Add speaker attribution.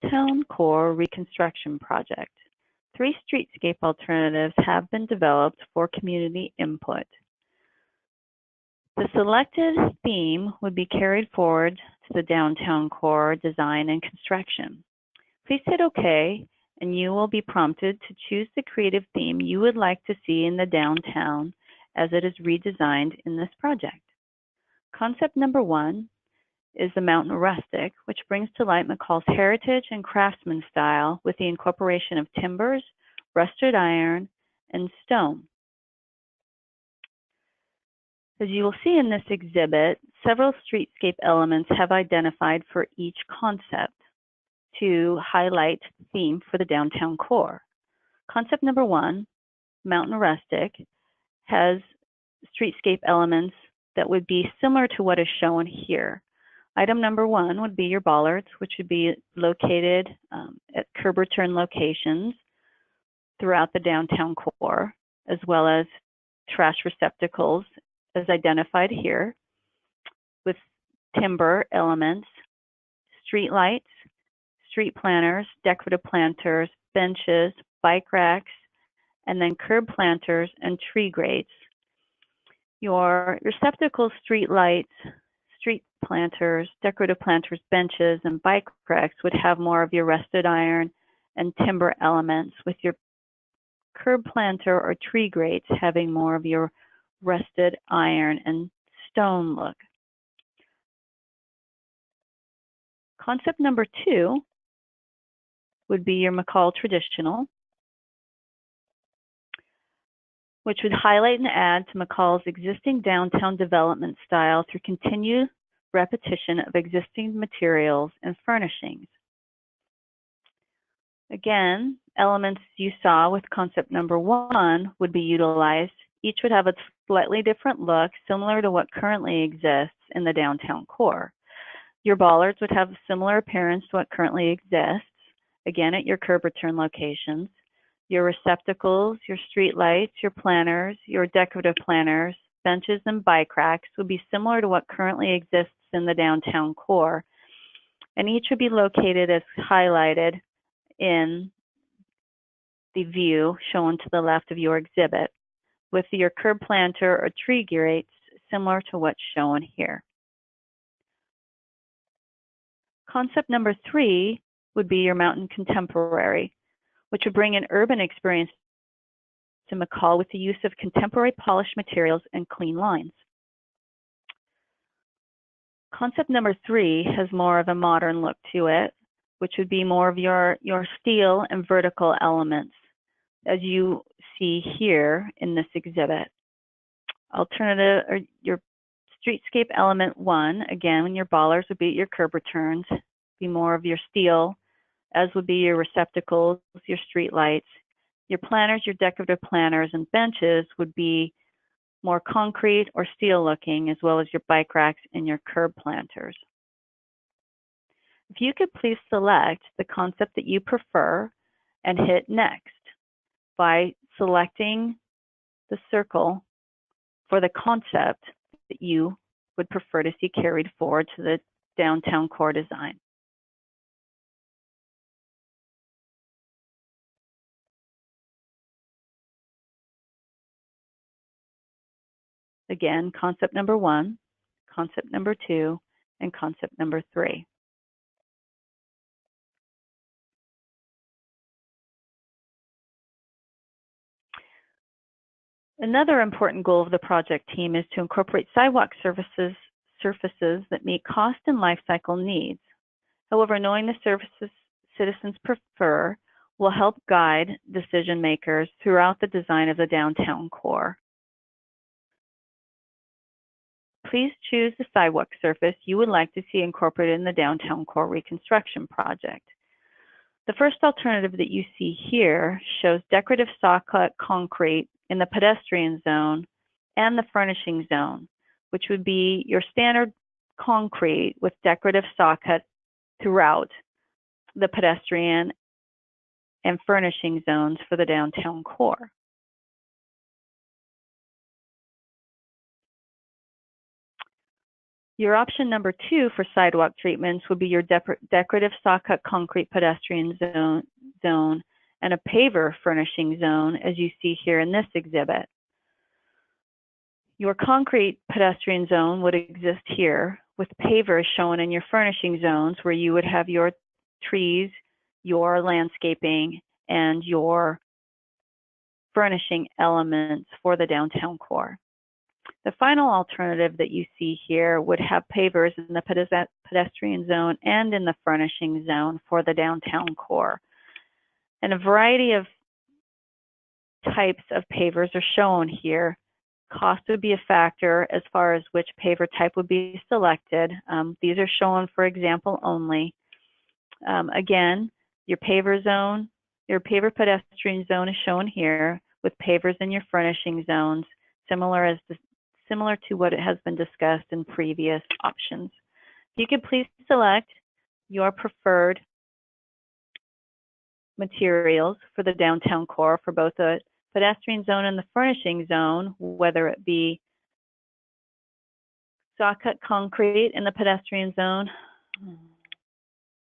Speaker 1: Downtown Core Reconstruction Project. 3 streetscape alternatives have been developed for community input. The selected theme would be carried forward to the downtown core design and construction. Please hit OK, and you will be prompted to choose the creative theme you would like to see in the downtown as it is redesigned in this project. Concept number 1 is the Mountain Rustic, which brings to light McCall's heritage and craftsman style with the incorporation of timbers, rusted iron, and stone. As you will see in this exhibit, several streetscape elements have identified for each concept to highlight the theme for the downtown core. Concept number 1, Mountain Rustic, has streetscape elements that would be similar to what is shown here. Item number 1 would be your bollards, which would be located at curb return locations throughout the downtown core, as well as trash receptacles as identified here, with timber elements, street lights, street planters, decorative planters, benches, bike racks, and then curb planters and tree grates. Your receptacles, street lights, street planters, decorative planters, benches, and bike racks would have more of your rusted iron and timber elements, with your curb planter or tree grates having more of your rusted iron and stone look. Concept number 2 would be your McCall traditional, which would highlight and add to McCall's existing downtown development style through continued repetition of existing materials and furnishings. Again, elements you saw with concept number 1 would be utilized. Each would have a slightly different look, similar to what currently exists in the downtown core. Your bollards would have a similar appearance to what currently exists, again at your curb return locations. Your receptacles, your street lights, your planters, your decorative planters, benches, and bike racks would be similar to what currently exists in the downtown core, and each would be located as highlighted in the view shown to the left of your exhibit, with your curb planter or tree grates similar to what's shown here. Concept number 3 would be your Mountain Contemporary, which would bring an urban experience to McCall with the use of contemporary polished materials and clean lines. Concept number 3 has more of a modern look to it, which would be more of your steel and vertical elements, as you see here in this exhibit. Alternative, or your streetscape element 1, again, your bollards would be your curb returns, be more of your steel, as would be your receptacles, your street lights. Your planters, your decorative planters, and benches would be more concrete or steel looking, as well as your bike racks and your curb planters. If you could please select the concept that you prefer and hit next by selecting the circle for the concept that you would prefer to see carried forward to the downtown core design. Again, concept number 1, concept number 2, and concept number 3. Another important goal of the project team is to incorporate sidewalk surfaces that meet cost and life cycle needs. However, knowing the services citizens prefer will help guide decision makers throughout the design of the downtown core. Please choose the sidewalk surface you would like to see incorporated in the downtown core reconstruction project. The first alternative that you see here shows decorative saw-cut concrete in the pedestrian zone and the furnishing zone, which would be your standard concrete with decorative saw-cut throughout the pedestrian and furnishing zones for the downtown core. Your option number 2 for sidewalk treatments would be your decorative saw-cut concrete pedestrian zone and a paver furnishing zone, as you see here in this exhibit. Your concrete pedestrian zone would exist here, with pavers shown in your furnishing zones, where you would have your trees, your landscaping, and your furnishing elements for the downtown core. The final alternative that you see here would have pavers in the pedestrian zone and in the furnishing zone for the downtown core. And a variety of types of pavers are shown here. Cost would be a factor as far as which paver type would be selected. These are shown for example only. Again, your paver zone, your paver pedestrian zone is shown here with pavers in your furnishing zones, similar to what has been discussed in previous options. If you could please select your preferred materials for the downtown core for both the pedestrian zone and the furnishing zone, whether it be saw-cut concrete in the pedestrian zone